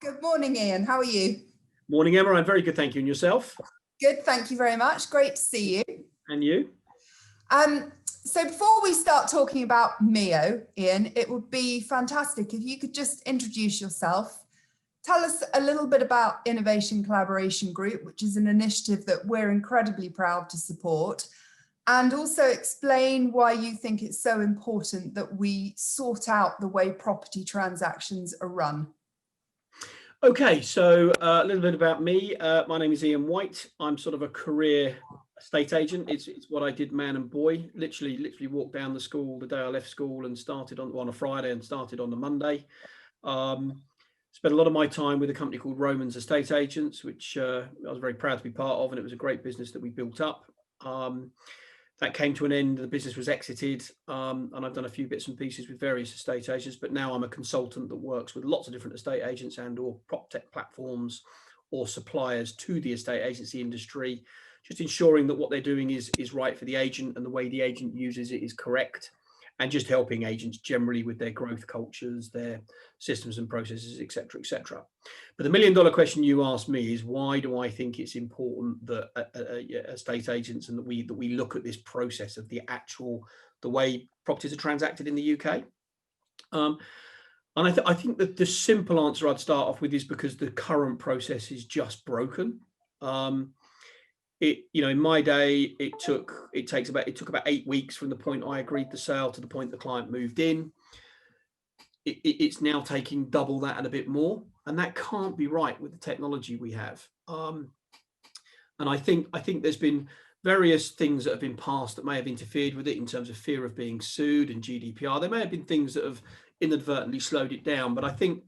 Good morning, Ian. How are you? Morning, Emma. I'm very good, thank you. And yourself? Good, thank you very much. Great to see you. And you? So before we start talking about Mio, Ian, it would be fantastic if you could just introduce yourself. Tell us a little bit about Innovation Collaboration Group, which is an initiative that we're incredibly proud to support, and also explain why you think it's so important that we sort out the way property transactions are run. Okay, so a little bit about me. My name is Ian White. I'm sort of a career estate agent. It's what I did man and boy. Literally walked down the school the day I left school and started on a Friday and started on the Monday. Spent a lot of my time with a company called Romans Estate Agents, which I was very proud to be part of, and it was a great business that we built up. That came to an end, the business was exited, and I've done a few bits and pieces with various estate agents, but now I'm a consultant that works with lots of different estate agents and or prop tech platforms or suppliers to the estate agency industry, just ensuring that what they're doing is right for the agent and the way the agent uses it is correct, and just helping agents generally with their growth cultures, their systems and processes, etc., etc. But the million-dollar question you asked me is, why do I think it's important that estate agents and that we look at this process of the way properties are transacted in the UK? And I think that the simple answer I'd start off with is because the current process is just broken. In my day, it took about 8 weeks from the point I agreed the sale to the point the client moved in. It's now taking double that and a bit more, and that can't be right with the technology we have. And I think there's been various things that have been passed that may have interfered with it in terms of fear of being sued and GDPR. There may have been things that have inadvertently slowed it down, but I think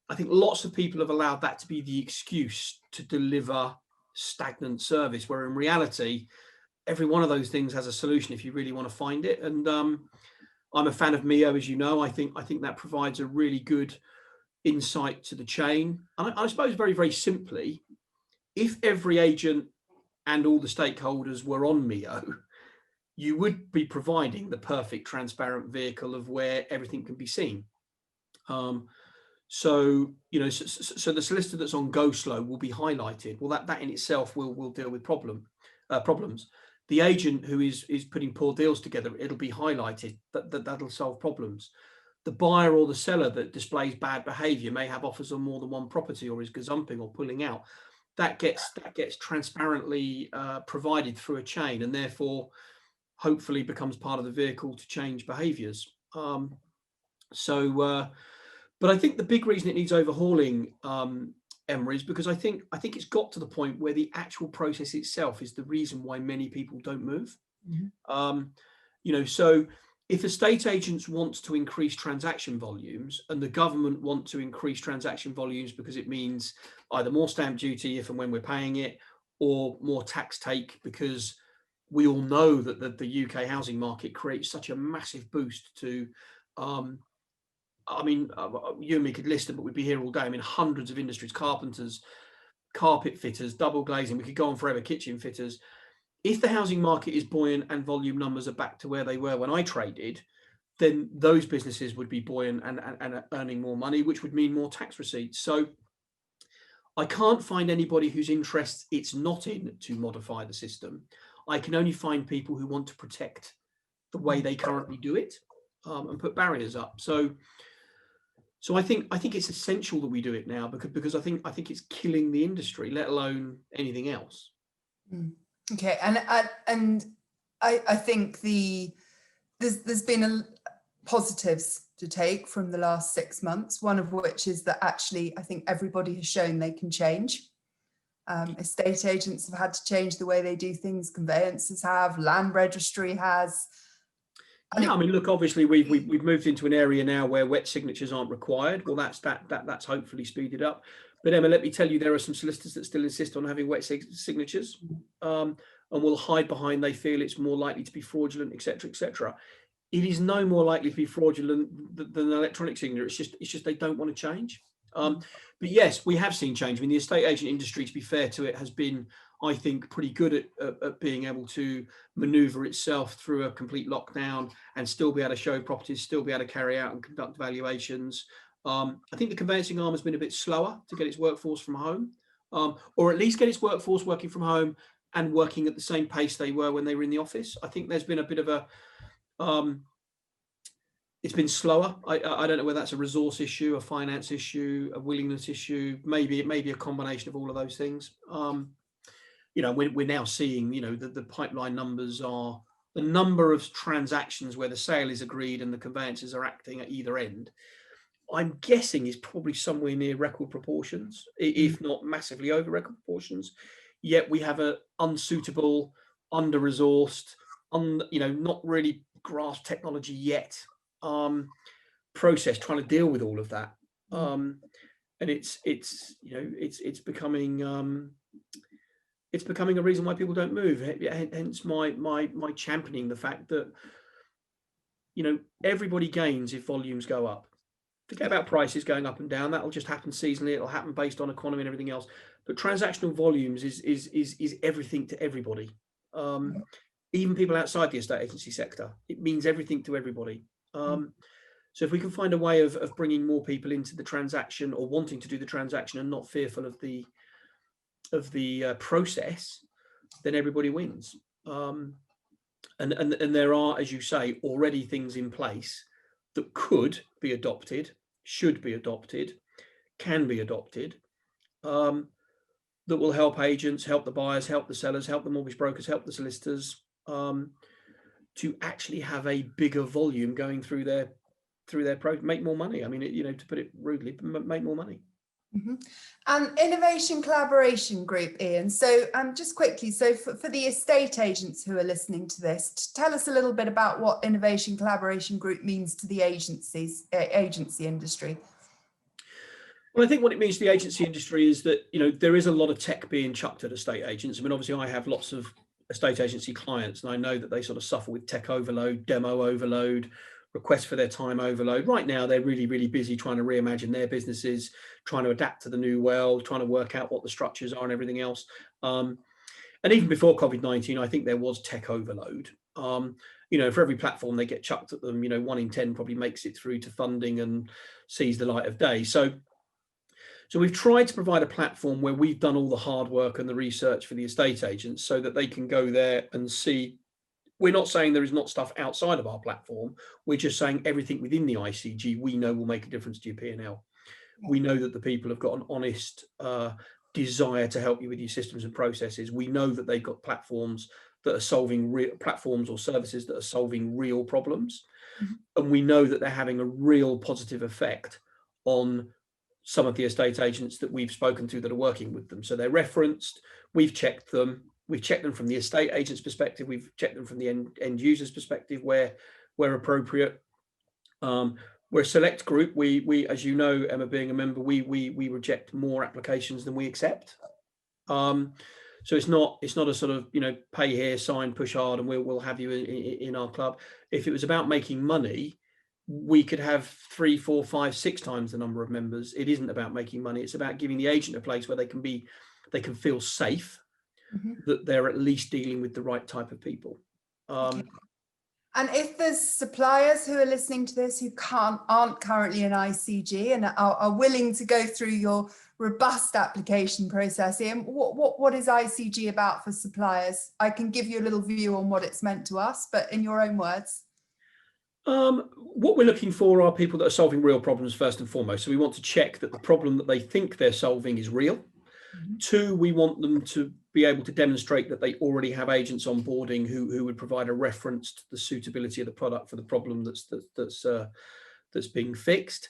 lots of people have allowed that to be the excuse to deliver stagnant service, where in reality every one of those things has a solution if you really want to find it. And I'm a fan of Mio, as you know. I think that provides a really good insight to the chain. And I suppose very, very simply, if every agent and all the stakeholders were on Mio, you would be providing the perfect transparent vehicle of where everything can be seen. So the solicitor that's on Go Slow will be highlighted. Well, that in itself will deal with problems. The agent who is putting poor deals together, it'll be highlighted. That'll solve problems. The buyer or the seller that displays bad behaviour may have offers on more than one property or is gazumping or pulling out. That gets transparently provided through a chain, and therefore hopefully becomes part of the vehicle to change behaviours. But I think the big reason it needs overhauling, Emma, is because I think it's got to the point where the actual process itself is the reason why many people don't move. Mm-hmm. So if estate agents want to increase transaction volumes and the government want to increase transaction volumes because it means either more stamp duty if and when we're paying it, or more tax take, because we all know that the UK housing market creates such a massive boost to you and me could list them, but we'd be here all day. Hundreds of industries: carpenters, carpet fitters, double glazing. We could go on forever. Kitchen fitters. If the housing market is buoyant and volume numbers are back to where they were when I traded, then those businesses would be buoyant and earning more money, which would mean more tax receipts. So I can't find anybody whose interest it's not in to modify the system. I can only find people who want to protect the way they currently do it and put barriers up. So I think it's essential that we do it now because I think it's killing the industry, let alone anything else. Okay, and I think there's been positives to take from the last 6 months. One of which is that actually I think everybody has shown they can change. Estate agents have had to change the way they do things. Conveyancers have. Land registry has. Yeah, look, obviously we've moved into an area now where wet signatures aren't required. Well, that's hopefully speeded up. But Emma, let me tell you, there are some solicitors that still insist on having wet signatures, and will hide behind they feel it's more likely to be fraudulent, etc., etc. It is no more likely to be fraudulent than electronic signature. It's just they don't want to change. But yes, we have seen change. The estate agent industry, to be fair to it, has been, I think, pretty good at being able to maneuver itself through a complete lockdown and still be able to show properties, still be able to carry out and conduct valuations, I think the conveyancing arm has been a bit slower to get its workforce from home, or at least get its workforce working from home and working at the same pace they were when they were in the office. I think there's been a bit of a, it's been slower. I don't know whether that's a resource issue, a finance issue, a willingness issue. Maybe it may be a combination of all of those things. We're now seeing, the pipeline numbers are the number of transactions where the sale is agreed and the conveyancers are acting at either end. I'm guessing is probably somewhere near record proportions, if not massively over record proportions. Yet we have a unsuitable, under-resourced, not really grasped technology yet process trying to deal with all of that. And it's becoming a reason why people don't move. Hence my championing the fact that everybody gains if volumes go up. Forget about prices going up and down. That'll just happen seasonally. It'll happen based on economy and everything else. But transactional volumes is everything to everybody. Even people outside the estate agency sector, it means everything to everybody. So if we can find a way of bringing more people into the transaction or wanting to do the transaction and not fearful of the process, then everybody wins. And there are, as you say, already things in place that could be adopted, should be adopted, can be adopted, that will help agents, help the buyers, help the sellers, help the mortgage brokers, help the solicitors, to actually have a bigger volume going through their make more money. I mean, to put it rudely, make more money. And Innovation Collaboration Group, Ian. So just quickly, so for the estate agents who are listening to this, tell us a little bit about what Innovation Collaboration Group means to the agency industry. Well, I think what it means to the agency industry is that, there is a lot of tech being chucked at estate agents. I mean, obviously I have lots of estate agency clients and I know that they sort of suffer with tech overload, demo overload, requests for their time overload. Right now, they're really, really busy trying to reimagine their businesses, trying to adapt to the new world, trying to work out what the structures are and everything else. And even before COVID-19, I think there was tech overload. For every platform they get chucked at them, 1 in 10 probably makes it through to funding and sees the light of day. So we've tried to provide a platform where we've done all the hard work and the research for the estate agents so that they can go there and see. We're not saying there is not stuff outside of our platform. We're just saying everything within the ICG we know will make a difference to your P&L. We know that the people have got an honest desire to help you with your systems and processes. We know that they've got platforms that are solving real platforms or services that are solving real problems. And we know that they're having a real positive effect on some of the estate agents that we've spoken to that are working with them. So they're referenced, we've checked them. We've checked them from the estate agent's perspective. We've checked them from the end user's perspective where appropriate. We're a select group. We, as you know, Emma, being a member, we reject more applications than we accept. So it's not a sort of, pay here, sign, push hard, and we'll have you in our club. If it was about making money, we could have 3, 4, 5, 6 times the number of members. It isn't about making money. It's about giving the agent a place where they can feel safe. That they're at least dealing with the right type of people. And if there's suppliers who are listening to this who aren't currently in ICG and are willing to go through your robust application process, Ian, what is ICG about for suppliers? I can give you a little view on what it's meant to us, but in your own words. What we're looking for are people that are solving real problems first and foremost. So we want to check that the problem that they think they're solving is real. 2, we want them to be able to demonstrate that they already have agents onboarding who would provide a reference to the suitability of the product for the problem that's being fixed.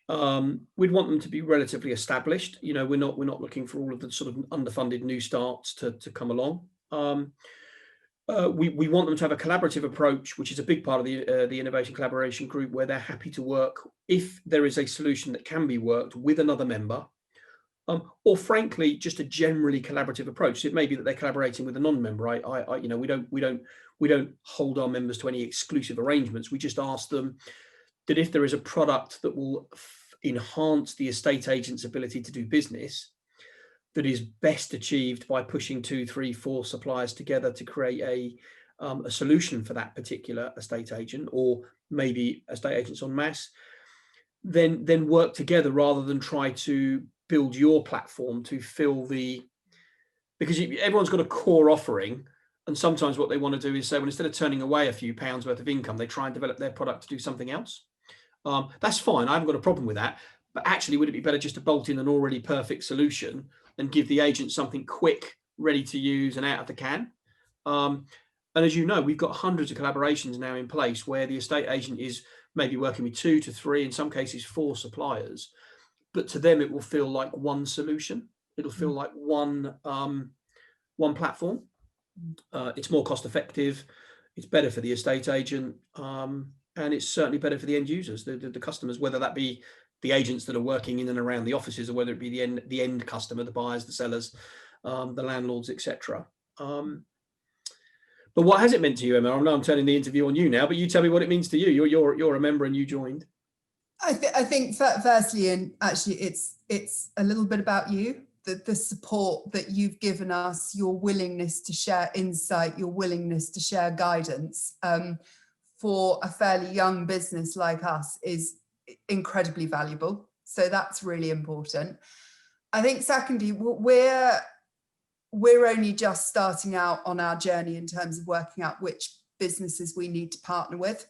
We'd want them to be relatively established. We're not looking for all of the sort of underfunded new starts to come along. We want them to have a collaborative approach, which is a big part of the Innovation Collaboration Group, where they're happy to work if there is a solution that can be worked with another member. Or frankly, just a generally collaborative approach. So it may be that they're collaborating with a non-member. We don't hold our members to any exclusive arrangements. We just ask them that if there is a product that will enhance the estate agent's ability to do business, that is best achieved by pushing 2, 3, 4 suppliers together to create a solution for that particular estate agent, or maybe estate agents en masse, then work together rather than try to build your platform to fill because everyone's got a core offering. And sometimes what they want to do is say, well, instead of turning away a few pounds worth of income, they try and develop their product to do something else. That's fine. I haven't got a problem with that. But actually, would it be better just to bolt in an already perfect solution and give the agent something quick, ready to use and out of the can? And as you know, we've got hundreds of collaborations now in place where the estate agent is maybe working with 2 to 3, in some cases 4 suppliers. But to them, it will feel like one solution. It'll feel like one platform. It's more cost effective. It's better for the estate agent. And it's certainly better for the end users, the customers, whether that be the agents that are working in and around the offices, or whether it be the end customer, the buyers, the sellers, the landlords, etc. But what has it meant to you, Emma? I know I'm turning the interview on you now, but you tell me what it means to you. You're a member and you joined. I think firstly, and actually it's a little bit about you, the support that you've given us, your willingness to share insight, your willingness to share guidance for a fairly young business like us is incredibly valuable. So that's really important. I think secondly, we're only just starting out on our journey in terms of working out which businesses we need to partner with.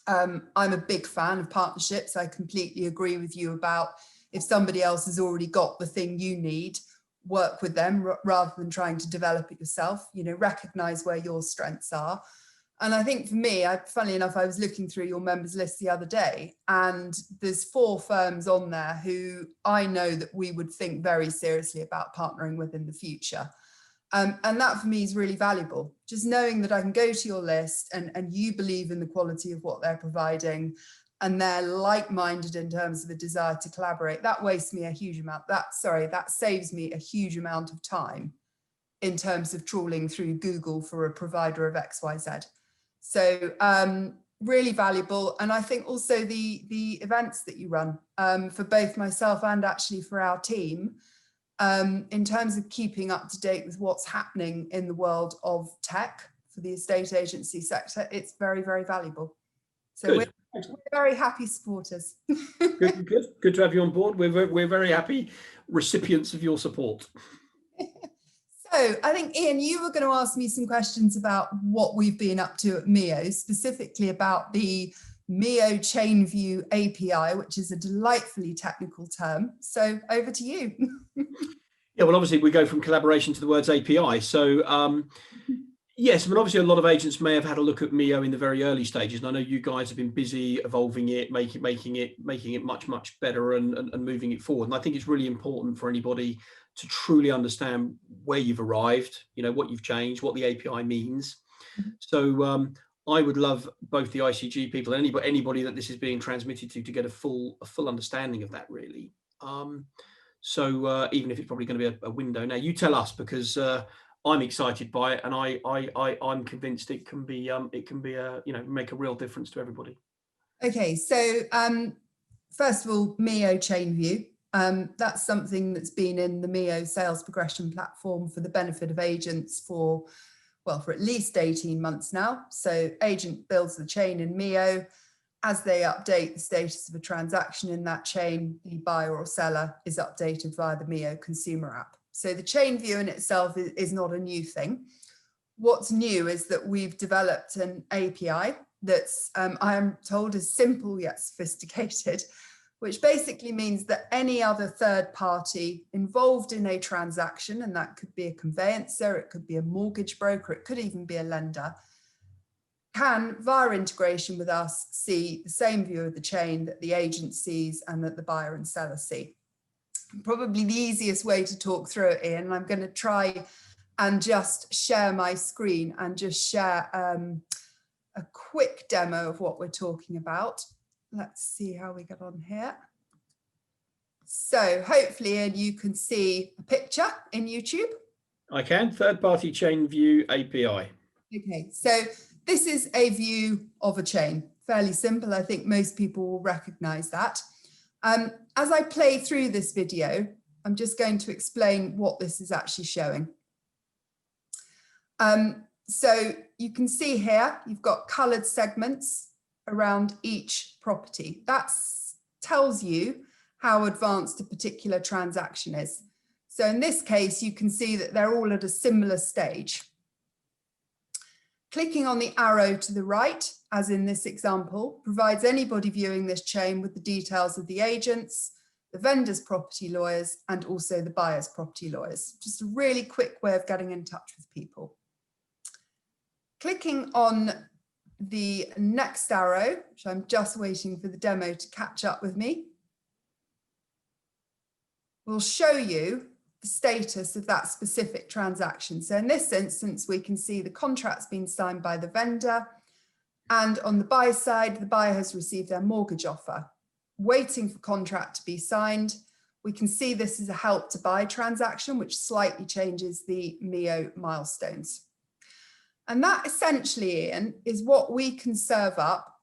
I'm a big fan of partnerships. I completely agree with you about if somebody else has already got the thing you need, work with them rather than trying to develop it yourself. Recognize where your strengths are. And I think for me, funnily enough, I was looking through your members list the other day, and there's 4 firms on there who I know that we would think very seriously about partnering with in the future. And that for me is really valuable. Just knowing that I can go to your list and you believe in the quality of what they're providing and they're like-minded in terms of a desire to collaborate, that wastes me a huge amount. That saves me a huge amount of time in terms of trawling through Google for a provider of XYZ. So really valuable. And I think also the events that you run for both myself and actually for our team, in terms of keeping up to date with what's happening in the world of tech for the estate agency sector, it's very, very valuable. So we're very happy supporters. Good to have you on board. We're very happy recipients of your support. So I think, Ian, you were going to ask me some questions about what we've been up to at Mio, specifically about the Mio ChainView API, which is a delightfully technical term. So over to you. Yeah, well, obviously we go from collaboration to the words API. So yes, I mean, obviously a lot of agents may have had a look at Mio in the very early stages. And I know you guys have been busy evolving it, making it much, much better and moving it forward. And I think it's really important for anybody to truly understand where you've arrived, what you've changed, what the API means. So I would love both the ICG people and anybody that this is being transmitted to get a full understanding of that, really. So even if it's probably going to be a window. Now you tell us, because I'm excited by it, and I'm convinced it can be make a real difference to everybody. Okay, so first of all, Mio ChainView. That's something that's been in the Mio sales progression platform for the benefit of agents for at least 18 months now. So agent builds the chain in Mio. As they update the status of a transaction in that chain, the buyer or seller is updated via the Mio consumer app. So the chain view in itself is not a new thing. What's new is that we've developed an API that's, I am told, is simple yet sophisticated, which basically means that any other third party involved in a transaction, and that could be a conveyancer, it could be a mortgage broker, it could even be a lender, can, via integration with us, see the same view of the chain that the agent sees and that the buyer and seller see. Probably the easiest way to talk through it, Ian, and I'm going to try and just share my screen and just share a quick demo of what we're talking about. Let's see how we get on here. So hopefully, Ian, you can see a picture in YouTube. I can. Third-party chain view API. Okay, so this is a view of a chain. Fairly simple. I think most people will recognize that. As I play through this video, I'm just going to explain what this is actually showing. So you can see here, you've got colored segments around each property. That's tells you how advanced a particular transaction is. So in this case, you can see that they're all at a similar stage. Clicking on the arrow to the right, as in this example, provides anybody viewing this chain with the details of the agents, the vendor's property lawyers, and also the buyer's property lawyers. Just a really quick way of getting in touch with people. Clicking on the next arrow, which I'm just waiting for the demo to catch up with me, will show you the status of that specific transaction. So in this instance, we can see the contract's been signed by the vendor, and on the buy side, the buyer has received their mortgage offer, waiting for contract to be signed. We can see this is a help to buy transaction, which slightly changes the MEO milestones. And that essentially, Ian, is what we can serve up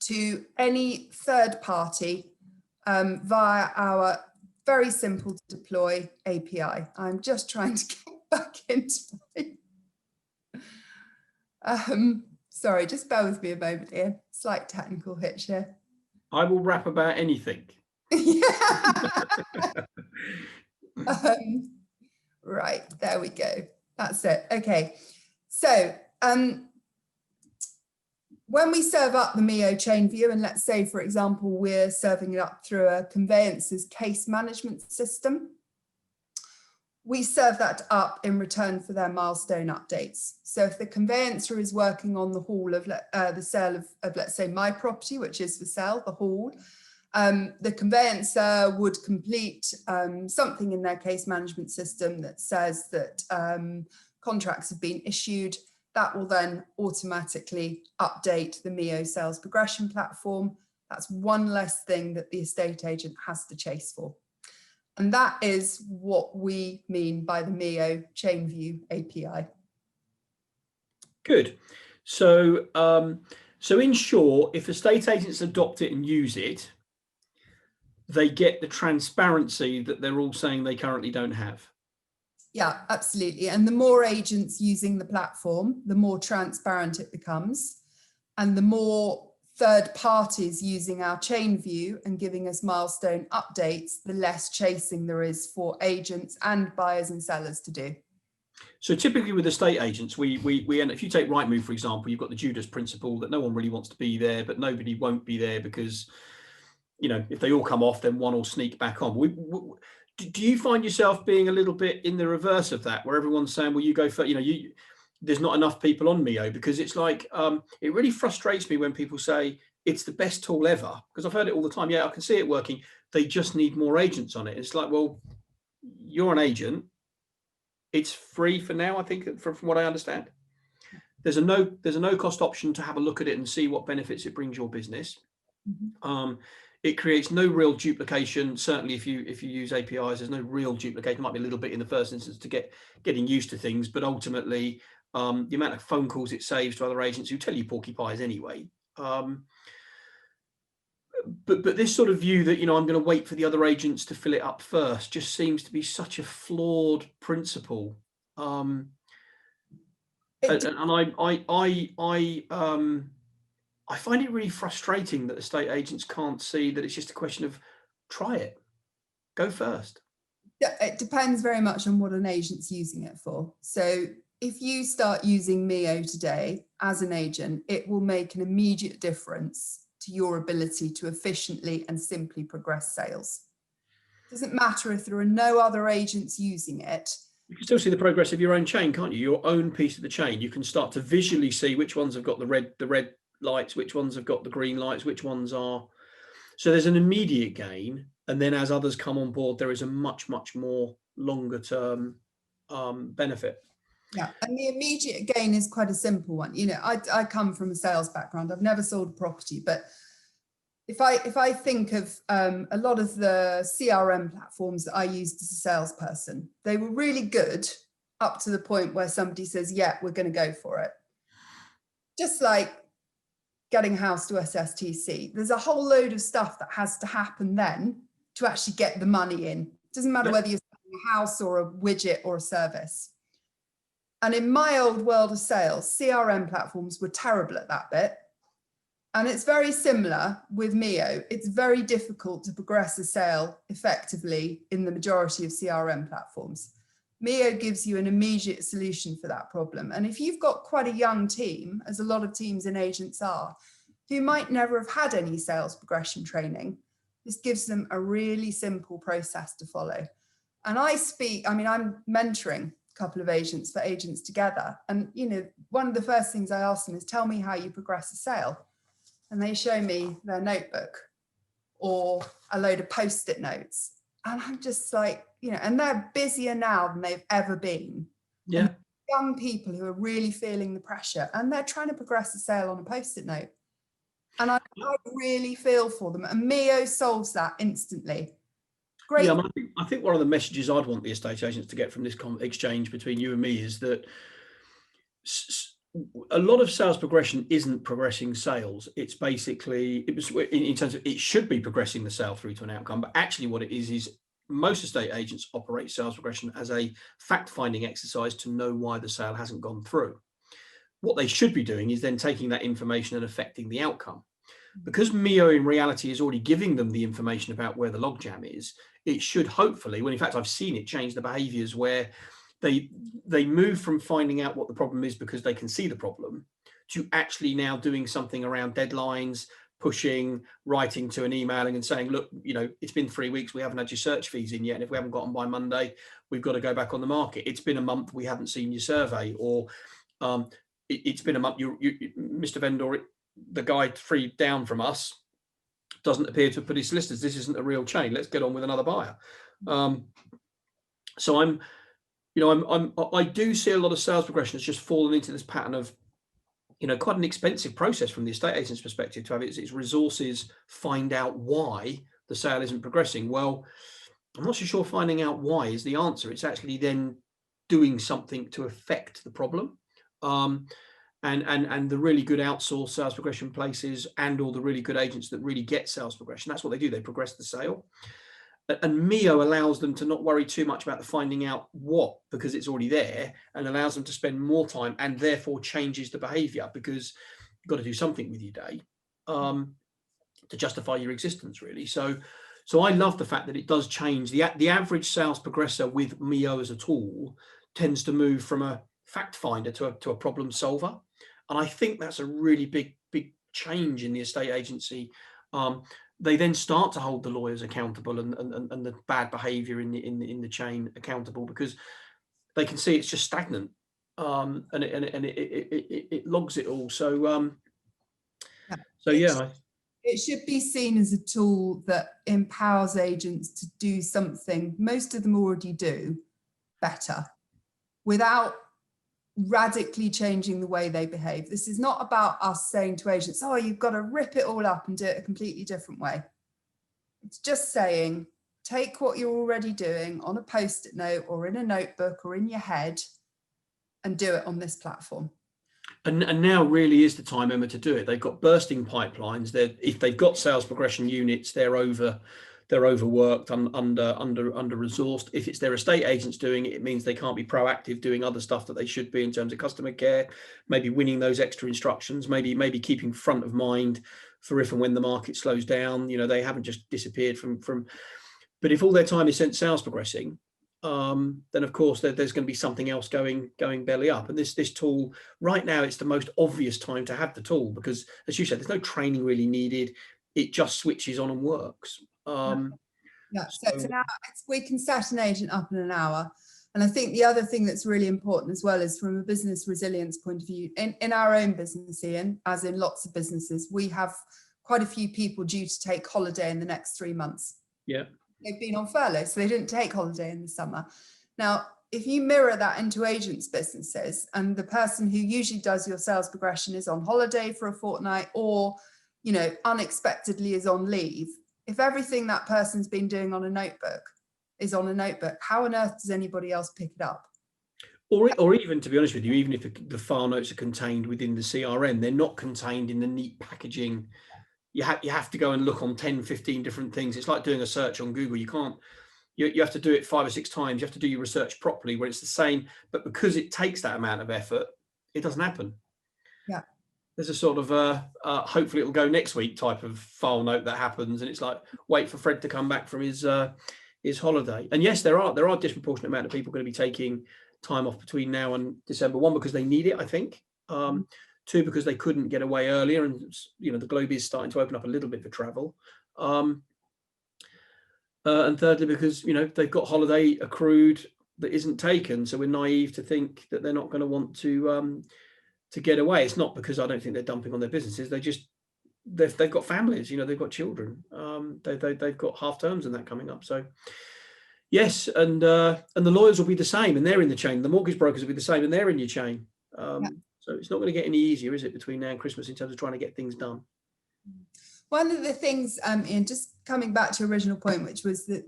to any third party via our very simple to deploy API. I'm just trying to get back into my... sorry, just bear with me a moment, Ian. Slight technical hitch here. I will rap about anything. Right, there we go. That's it. Okay. So when we serve up the MEO chain view, and let's say, for example, we're serving it up through a conveyance's case management system, we serve that up in return for their milestone updates. So if the conveyancer is working on the haul of the sale of, let's say, my property, which is for sale, the haul, the conveyancer would complete something in their case management system that says that contracts have been issued. That will then automatically update the MEO sales progression platform. That's one less thing that the estate agent has to chase for. And that is what we mean by the MEO chain view API. Good. So, so in short, if estate agents adopt it and use it, they get the transparency that they're all saying they currently don't have. Yeah, absolutely. And the more agents using the platform, the more transparent it becomes. And the more third parties using our chain view and giving us milestone updates, the less chasing there is for agents and buyers and sellers to do. So typically with estate agents, we end, if you take Rightmove, for example, you've got the Judas principle that no one really wants to be there, but nobody won't be there because, you know, if they all come off, then one will sneak back on. Do you find yourself being a little bit in the reverse of that, where everyone's saying, well, you go for, you know, there's not enough people on MEO? Because it's like, it really frustrates me when people say it's the best tool ever, because I've heard it all the time. Yeah, I can see it working. They just need more agents on it. It's like, well, you're an agent. It's free for now, I think, from what I understand. There's a no cost option to have a look at it and see what benefits it brings your business. Mm-hmm. It creates no real duplication. Certainly, if you use APIs, there's no real duplication. It might be a little bit in the first instance to getting used to things, but ultimately, the amount of phone calls it saves to other agents who tell you porky pies anyway. But this sort of view that, you know, I'm going to wait for the other agents to fill it up first just seems to be such a flawed principle. And I find it really frustrating that estate agents can't see that it's just a question of try it, go first. Yeah, it depends very much on what an agent's using it for. So if you start using MEO today as an agent, it will make an immediate difference to your ability to efficiently and simply progress sales. It doesn't matter if there are no other agents using it. You can still see the progress of your own chain, can't you? Your own piece of the chain. You can start to visually see which ones have got the red lights, which ones have got the green lights, which ones are. So there's an immediate gain. And then as others come on board, there is a much more longer term benefit. Yeah, and the immediate gain is quite a simple one. You know, I come from a sales background. I've never sold a property, but if I think of a lot of the CRM platforms that I used as a salesperson, they were really good up to the point where somebody says, yeah, we're going to go for it. Just like getting a house to SSTC. There's a whole load of stuff that has to happen then to actually get the money in. It doesn't matter whether you're selling a house or a widget or a service. And in my old world of sales, CRM platforms were terrible at that bit. And it's very similar with Mio. It's very difficult to progress a sale effectively in the majority of CRM platforms. Mio gives you an immediate solution for that problem. And if you've got quite a young team, as a lot of teams and agents are, who might never have had any sales progression training, this gives them a really simple process to follow. And I'm mentoring a couple of agents for Agents Together. And, one of the first things I ask them is, tell me how you progress a sale. And they show me their notebook or a load of Post-it notes. And I'm just like, and they're busier now than they've ever been. Yeah. And young people who are really feeling the pressure and they're trying to progress a sale on a Post-it note. And I really feel for them. And Mio solves that instantly. Great. Yeah, I think one of the messages I'd want the estate agents to get from this exchange between you and me is that a lot of sales progression isn't progressing sales. It's basically, in terms of, it should be progressing the sale through to an outcome, but actually what it is most estate agents operate sales progression as a fact-finding exercise to know why the sale hasn't gone through. What they should be doing is then taking that information and affecting the outcome. Because Mio in reality is already giving them the information about where the logjam is, it should hopefully, well, in fact, I've seen it change the behaviors where they move from finding out what the problem is because they can see the problem to actually now doing something around deadlines, pushing, writing to an emailing and saying, look, it's been 3 weeks, we haven't had your search fees in yet. And if we haven't got them by Monday, we've got to go back on the market. It's been a month, we haven't seen your survey. Or it's been a month, Mr. Vendor, the guy 3 down from us doesn't appear to have put his solicitors. This isn't a real chain. Let's get on with another buyer. So I do see a lot of sales progression has just fallen into this pattern of, quite an expensive process from the estate agent's perspective to have its resources find out why the sale isn't progressing. Well, I'm not so sure finding out why is the answer. It's actually then doing something to affect the problem. And the really good outsourced sales progression places and all the really good agents that really get sales progression, that's what they do. They progress the sale. And Mio allows them to not worry too much about the finding out what, because it's already there, and allows them to spend more time and therefore changes the behavior, because you've got to do something with your day to justify your existence, really. So I love the fact that it does change. The average sales progressor with Mio as a tool tends to move from a fact finder to a problem solver. And I think that's a really big change in the estate agency. They then start to hold the lawyers accountable and the bad behavior in the chain accountable, because they can see it's just stagnant, and it logs it all. So yeah. It should be seen as a tool that empowers agents to do something most of them already do better, without radically changing the way they behave. This is not about us saying to agents, oh, you've got to rip it all up and do it a completely different way. It's just saying, take what you're already doing on a Post-it note or in a notebook or in your head and do it on this platform. And now really is the time, Emma, to do it. They've got bursting pipelines. If they've got sales progression units, they're overworked, under-resourced. If it's their estate agents doing it, it means they can't be proactive doing other stuff that they should be in terms of customer care, maybe winning those extra instructions, maybe keeping front of mind for if and when the market slows down. They haven't just disappeared from. But if all their time is spent sales progressing, then of course there's going to be something else going belly up. And this tool right now, it's the most obvious time to have the tool, because as you said, there's no training really needed. It just switches on and works. So it's an hour. We can set an agent up in an hour. And I think the other thing that's really important as well is from a business resilience point of view, in our own business, Ian, as in lots of businesses, we have quite a few people due to take holiday in the next 3 months. Yeah. They've been on furlough, so they didn't take holiday in the summer. Now, if you mirror that into agents' businesses, and the person who usually does your sales progression is on holiday for a fortnight, or, unexpectedly is on leave, if everything that person's been doing on a notebook is on a notebook, how on earth does anybody else pick it up? Or even, to be honest with you, even if the file notes are contained within the CRM, they're not contained in the neat packaging. You have to go and look on 10, 15 different things. It's like doing a search on Google. You have to do it 5 or 6 times. You have to do your research properly, where it's the same, but because it takes that amount of effort, it doesn't happen. Yeah. there's a sort of hopefully it'll go next week type of file note that happens, and it's like wait for Fred to come back from his holiday. And yes, there are disproportionate amount of people going to be taking time off between now and December. One, because they need it, I think. Two, because they couldn't get away earlier, and the globe is starting to open up a little bit for travel. And thirdly, because they've got holiday accrued that isn't taken, so we're naive to think that they're not going to want to get away. It's not because I don't think they're dumping on their businesses. They've got families, they've got children. They've got half terms and that coming up. So yes, and the lawyers will be the same, and they're in the chain. The mortgage brokers will be the same, and they're in your chain. So it's not going to get any easier, is it, between now and Christmas in terms of trying to get things done? One of the things, Ian, just coming back to your original point, which was that,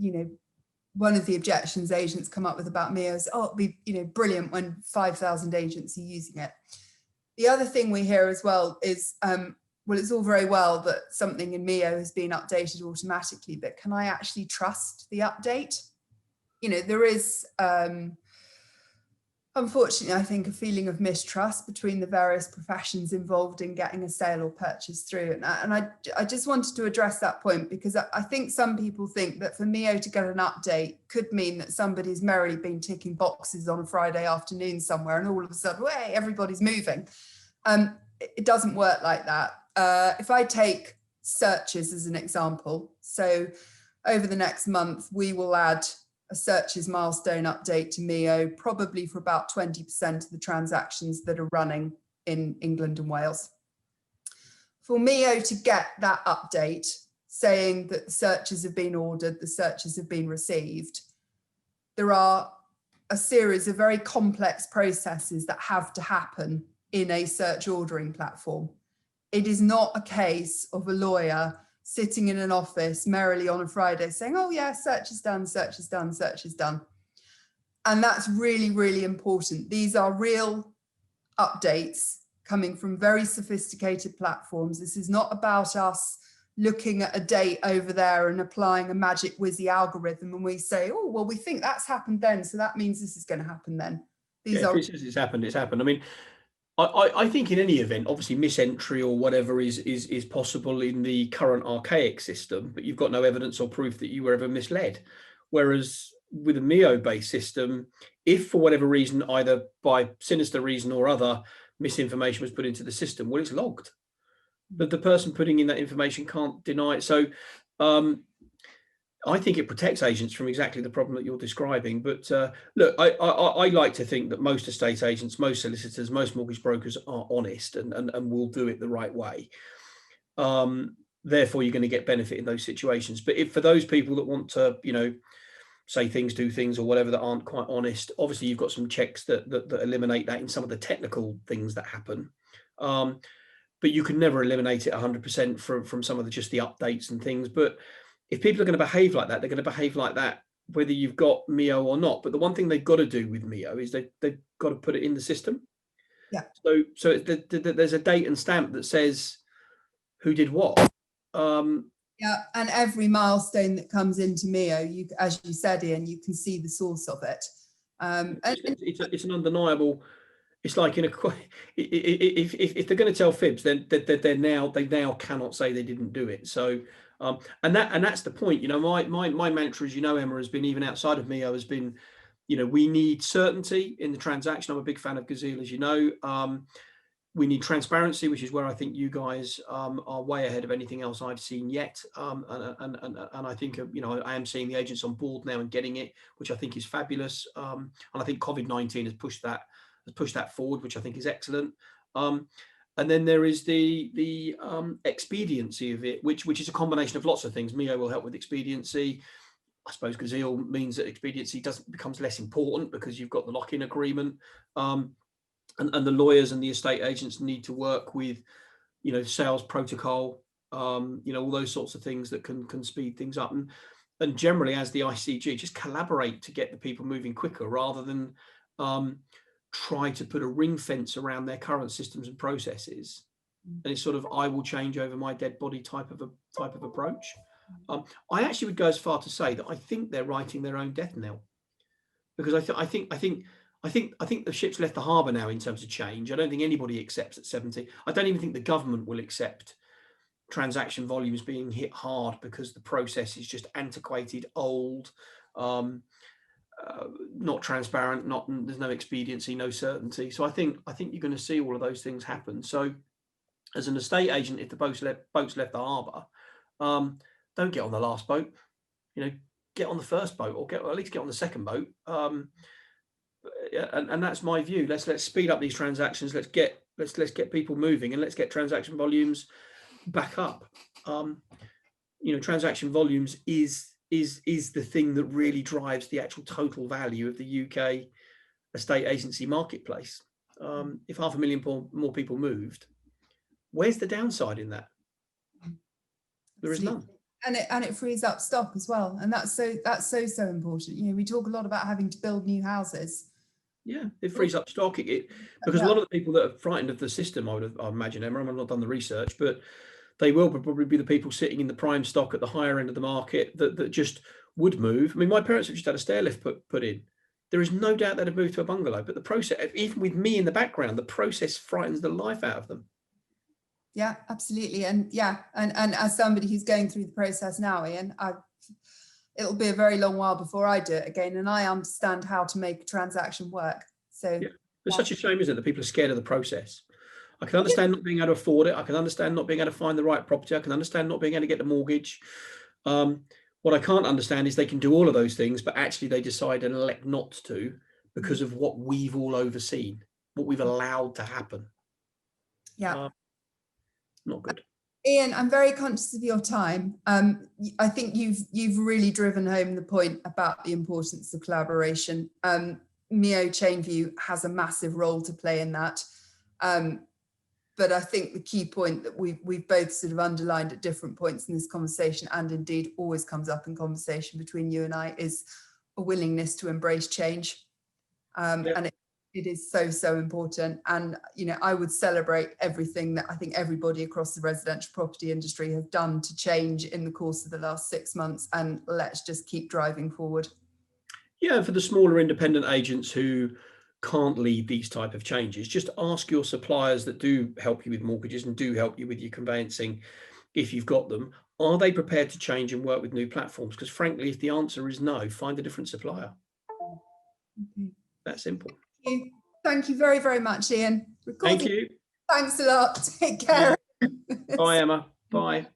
one of the objections agents come up with about Mio is, oh, it'd be, brilliant when 5,000 agents are using it. The other thing we hear as well is, well, it's all very well that something in Mio has been updated automatically, but can I actually trust the update? There is, unfortunately, I think, a feeling of mistrust between the various professions involved in getting a sale or purchase through. And I just wanted to address that point, because I think some people think that for Mio to get an update could mean that somebody's merrily been ticking boxes on a Friday afternoon somewhere, and all of a sudden, hey, everybody's moving. It doesn't work like that. If I take searches as an example, so over the next month, we will add a searches milestone update to Mio, probably for about 20% of the transactions that are running in England and Wales. For Mio to get that update saying that the searches have been ordered, the searches have been received, there are a series of very complex processes that have to happen in a search ordering platform. It is not a case of a lawyer sitting in an office merrily on a Friday saying, oh yeah, search is done, search is done, search is done. And that's really, really important. These are real updates coming from very sophisticated platforms. This is not about us looking at a date over there and applying a magic whizzy algorithm, and we say, oh, well, we think that's happened then, so that means this is going to happen then. These are, if it says it's happened, it's happened. I mean, I think in any event, obviously misentry or whatever is possible in the current archaic system, but you've got no evidence or proof that you were ever misled. Whereas with a Mio-based system, if for whatever reason, either by sinister reason or other, misinformation was put into the system, well, it's logged. But the person putting in that information can't deny it. So I think it protects agents from exactly the problem that you're describing. But look, I like to think that most estate agents, most solicitors, most mortgage brokers are honest and will do it the right way. Therefore, you're going to get benefit in those situations. But if for those people that want to, say things, do things, or whatever that aren't quite honest, obviously you've got some checks that eliminate that in some of the technical things that happen. But you can never eliminate it 100% from some of just the updates and things. But if people are going to behave like that, they're going to behave like that, whether you've got Mio or not. But the one thing they've got to do with Mio is they've got to put it in the system. Yeah. So there's a date and stamp that says who did what. Yeah, and every milestone that comes into Mio, as you said, Ian, you can see the source of it. It's an undeniable. It's like if they're going to tell fibs, then they now cannot say they didn't do it. So. And that's the point. My mantra, as Emma, has been, even outside of Mio, has been, we need certainty in the transaction. I'm a big fan of Gazelle, as you know. We need transparency, which is where I think you guys are way ahead of anything else I've seen yet. And I think I am seeing the agents on board now and getting it, which I think is fabulous. And I think COVID-19 has pushed that forward, which I think is excellent. And then there is the expediency of it, which is a combination of lots of things. Mio will help with expediency. I suppose Gazelle means that expediency becomes less important because you've got the lock-in agreement. And the lawyers and the estate agents need to work with, sales protocol, all those sorts of things that can speed things up. And generally, as the ICG, just collaborate to get the people moving quicker rather than try to put a ring fence around their current systems and processes. And it's sort of, I will change over my dead body type of approach. I actually would go as far to say that I think they're writing their own death knell, because I think I think the ship's left the harbour now in terms of change. I don't think anybody accepts at 70. I don't even think the government will accept transaction volumes being hit hard because the process is just antiquated, old, not transparent, there's no expediency, no certainty. So I think you're going to see all of those things happen. So as an estate agent, if the boat's left the harbour, don't get on the last boat. Get on the first boat, or at least get on the second boat. And that's my view. Let's speed up these transactions. Let's get people moving, and let's get transaction volumes back up. Transaction volumes is the thing that really drives the actual total value of the UK estate agency marketplace. If 500,000 more people moved, where's the downside in that? There is none. And it frees up stock as well, and that's so important. We talk a lot about having to build new houses. Yeah, it frees up stock. Because a lot of the people that are frightened of the system, I imagine, Emma, I've not done the research, but they will probably be the people sitting in the prime stock at the higher end of the market that just would move. I mean, my parents have just had a stair lift put in. There is no doubt they'd have moved to a bungalow, but the process, even with me in the background, the process frightens the life out of them. Yeah, absolutely. And as somebody who's going through the process now, Ian, it'll be a very long while before I do it again, and I understand how to make a transaction work. So yeah. It's such a shame, isn't it, that people are scared of the process. I can understand not being able to afford it. I can understand not being able to find the right property. I can understand not being able to get a mortgage. What I can't understand is they can do all of those things, but actually they decide and elect not to because of what we've all overseen, what we've allowed to happen. Yeah. Not good. Ian, I'm very conscious of your time. I think you've really driven home the point about the importance of collaboration. Mio Chainview has a massive role to play in that. But I think the key point that we've both sort of underlined at different points in this conversation, and indeed always comes up in conversation between you and I, is a willingness to embrace change. And it is so important. And I would celebrate everything that I think everybody across the residential property industry have done to change in the course of the last 6 months, and let's just keep driving forward. Yeah, for the smaller independent agents who can't lead these type of changes, just ask your suppliers that do help you with mortgages and do help you with your conveyancing, if you've got them, are they prepared to change and work with new platforms? Because frankly, if the answer is no, find a different supplier. That simple. Thank you very, very much, Ian. Thank you. Thanks a lot. Take care. Bye, Emma. Bye.